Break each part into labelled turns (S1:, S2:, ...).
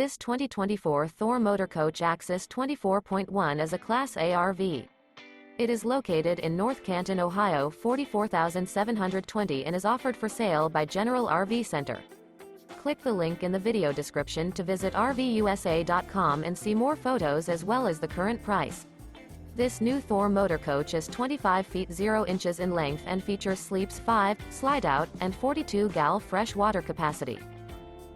S1: This 2024 Thor Motor Coach Axis 24.1 is a Class A RV. It is located in North Canton, Ohio 44,720 and is offered for sale by General RV Center. Click the link in the video description to visit RVUSA.com and see more photos as well as the current price. This new Thor Motor Coach is 25 feet 0 inches in length and features sleeps 5, Slideout, and 42 gal fresh water capacity.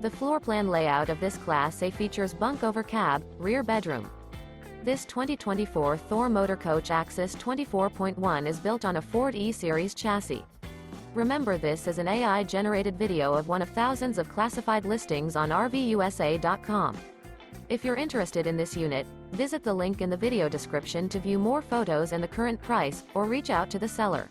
S1: The floor plan layout of this Class A features bunk over cab, rear bedroom. This 2024 Thor Motor Coach Axis 24.1 is built on a Ford E-Series chassis. Remember, this is an AI-generated video of one of thousands of classified listings on RVUSA.com. If you're interested in this unit, visit the link in the video description to view more photos and the current price, or reach out to the seller.